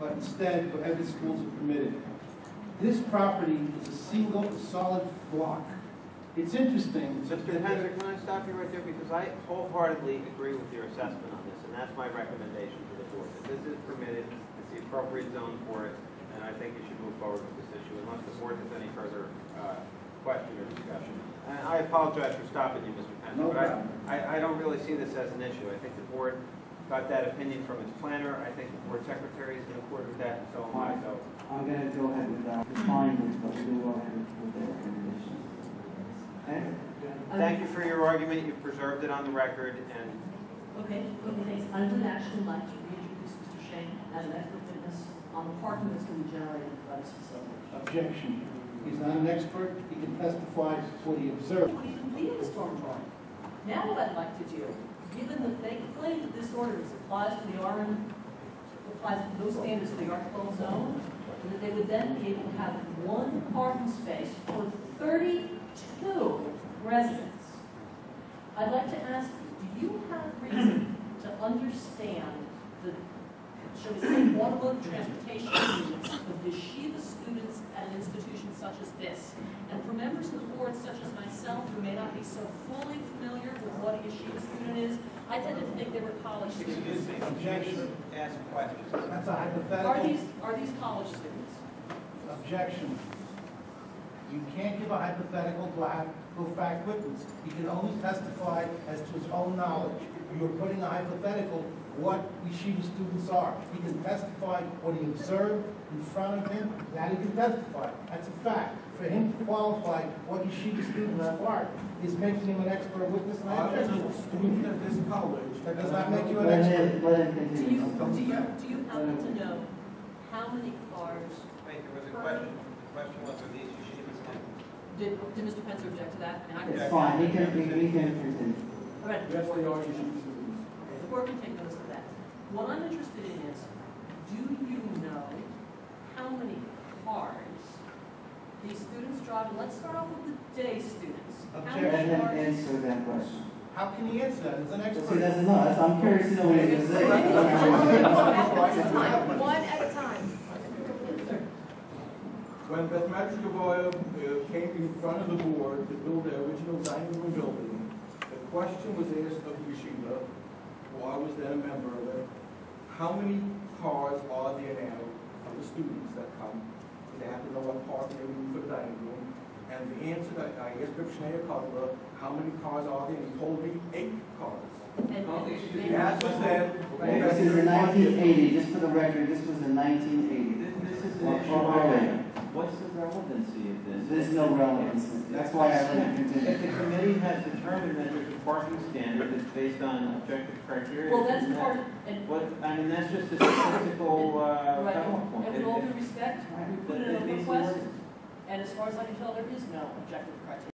but instead prohibited schools are permitted. This property is a single solid block. It's interesting. Mr. Henry, can I stop you right there? Because I wholeheartedly agree with your assessment on this, and that's my recommendation to the board. That this is permitted, it's the appropriate zone for it, and I think you should move forward with this issue unless the board has any further question or discussion. And I apologize for stopping you, Mr. Pence, No but problem. I don't really see this as an issue. I think the board got that opinion from its planner. I think the board secretary is in accord with that, and so am I. So I'm going to go ahead with that. It's fine, but we will go ahead with the recommendations. Okay? thank you for your argument. You've preserved it on the record, and Okay, thanks. I would actually like to reintroduce Mr. Shane as an expert witness on the parking that's going to be generated by this facility. Objection. He's not an expert. He can testify what he observed. He completed the storm drawing. Now what I'd like to do, given that they claim that this ordinance applies to the applies to those standards for the R12 zone, that they would then be able to have one parking space for 32 residents. I'd like to ask, do you have reason to understand the, shall we say, automotive transportation needs of the yeshiva students at an institution such as this? And for members of the board, such as myself, who may not be so fully familiar with what a yeshiva student is, I tend to think they were college students. excuse me, objection, ask questions. That's a hypothetical. Are these college students? Objection. You can't give a hypothetical to a fact witness. He can only testify as to his own knowledge. You are putting a hypothetical what yeshiva students are. He can testify what he observed in front of him, that he can testify. That's a fact. For him to qualify what yeshiva students are is making him an expert witness. And I object to it. Student at this college. That does not make you an Let expert. him continue. Do you happen to know how many cars? Wait, there was a question. The question was, are these yeshiva students? Did Mr. Pence object to that? It's fine. He can continue. All right. Yes, they are yeshiva students. The board can take notice of that. What I'm interested in is, do you know how many cars these students drive? And let's start off with the day students. How Objection. Let many him cars? answer that question. How can he answer that as an So he expert? doesn't know. I'm curious to know what he's going to say. One at a time. When Beth Gavoya came in front of the board to build the original dining room building, the question was asked of the yeshiva, who I was then a member of it, how many cars are there now of the students that come? They have to know what parking they need for the dining room. And the answer that I asked Rip Schneider Cutler, how many cars are there? And he told me 8 cars. The answer said, This is in 1980. Just for the record, this was in 1980. This is Or an issue. later. What's the relevancy of this? There's no relevance. That's why I let him If continue. the committee has determined that there's a parking standard that's based on objective criteria. Well, that's then part of, and What, I mean, that's just a statistical right, cutoff point. and with all due respect, we put it in a It means request, the- and as far as I can tell, there is no objective criteria.